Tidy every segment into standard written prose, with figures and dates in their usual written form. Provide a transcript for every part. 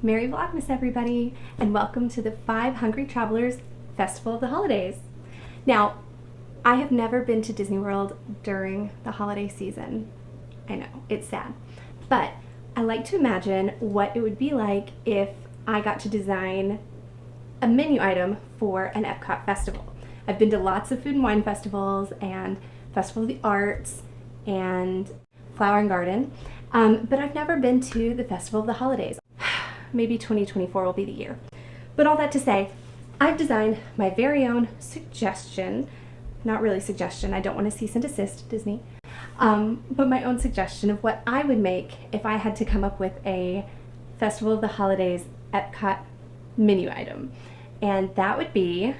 Merry Vlogmas, everybody, and welcome to the 5 Hungry Travelers Festival of the Holidays. Now, I have never been to Disney World during the holiday season. I know, it's sad, but I like to imagine what it would be like if I got to design a menu item for an Epcot festival. I've been to lots of food and wine festivals and Festival of the Arts and Flower and Garden, but I've never been to the Festival of the Holidays. Maybe 2024 will be the year. But all that to say, I've designed my very own suggestion, not really suggestion, I don't want to cease and desist, Disney, but my own suggestion of what I would make if I had to come up with a Festival of the Holidays Epcot menu item. And that would be,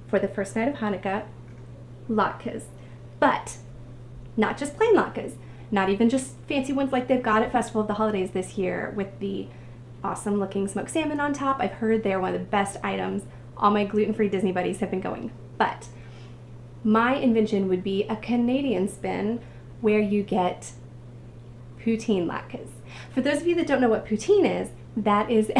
for the first night of Hanukkah, latkes. But not just plain latkes, not even just fancy ones like they've got at Festival of the Holidays this year with the awesome looking smoked salmon on top. I've heard they're one of the best items. All my gluten-free Disney buddies have been going. But my invention would be a Canadian spin where you get Poutine Latkes. For those of you that don't know what poutine is, that is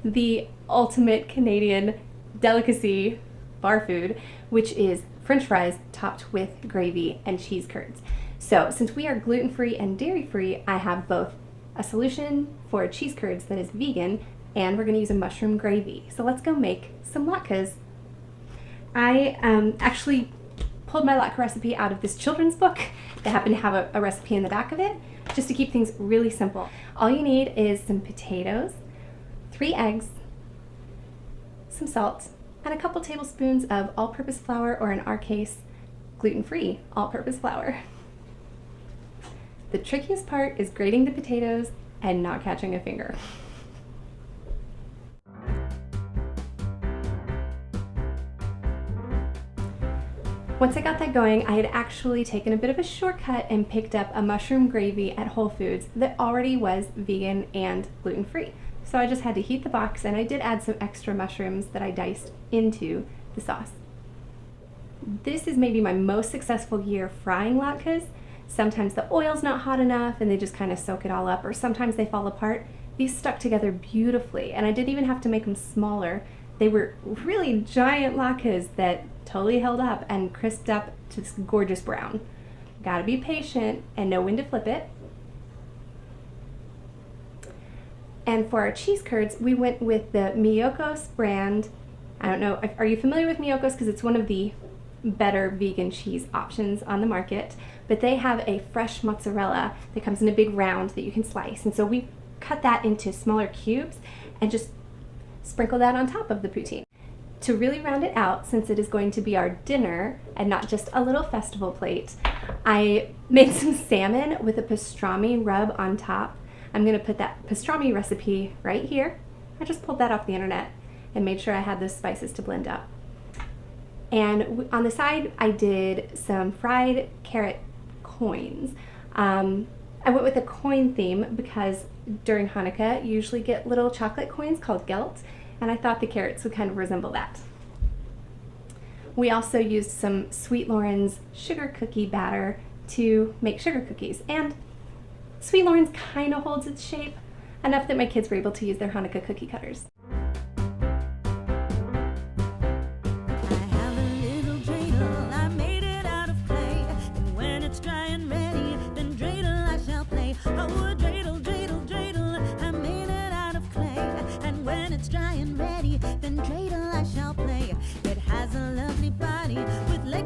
the ultimate Canadian delicacy bar food, which is French fries topped with gravy and cheese curds. So since we are gluten-free and dairy-free, I have both a solution for cheese curds that is vegan, and we're going to use a mushroom gravy. So let's go make some latkes. I actually pulled my latke recipe out of this children's book that happened to have a recipe in the back of it, just to keep things really simple. All you need is some potatoes, 3 eggs, some salt, and a couple tablespoons of all-purpose flour, or in our case, gluten-free all-purpose flour. The trickiest part is grating the potatoes and not catching a finger. Once I got that going, I had actually taken a bit of a shortcut and picked up a mushroom gravy at Whole Foods that already was vegan and gluten-free. So I just had to heat the box, and I did add some extra mushrooms that I diced into the sauce. This is maybe my most successful year frying latkes. Sometimes the oil's not hot enough and they just kind of soak it all up, or sometimes they fall apart. These stuck together beautifully, and I didn't even have to make them smaller. They were really giant latkes that totally held up and crisped up to this gorgeous brown. Gotta be patient and know when to flip it. And for our cheese curds, we went with the Miyokos brand. I don't know, are you familiar with Miyokos? Because it's one of the better vegan cheese options on the market, but they have a fresh mozzarella that comes in a big round that you can slice, and so we cut that into smaller cubes and just sprinkle that on top of the poutine. To really round it out, since it is going to be our dinner and not just a little festival plate, I made some salmon with a pastrami rub on top. I'm going to put that pastrami recipe right here. I just pulled that off the internet and made sure I had those spices to blend up. And on the side, I did some fried carrot coins. I went with a coin theme because during Hanukkah, you usually get little chocolate coins called gelt, and I thought the carrots would kind of resemble that. We also used some Sweet Loren's sugar cookie batter to make sugar cookies, and Sweet Loren's kind of holds its shape enough that my kids were able to use their Hanukkah cookie cutters.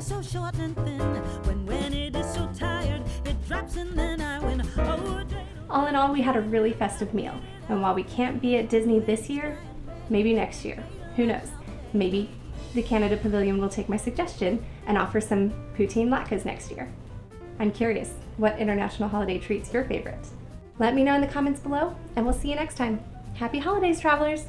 So short and thin, when it is so tired, it drops and then I win. Oh, all in all, we had a really festive meal, and while we can't be at Disney this year, maybe next year, who knows? Maybe the Canada Pavilion will take my suggestion and offer some poutine latkes next year. I'm curious, what international holiday treat's your favorite? Let me know in the comments below, and we'll see you next time. Happy holidays, travelers!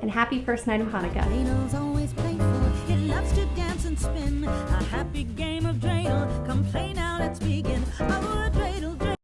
And happy first night of Hanukkah. Dreidel's always playful, it loves to dance and spin. A happy game of dreidel, come play now, let's begin. Oh, dreidel.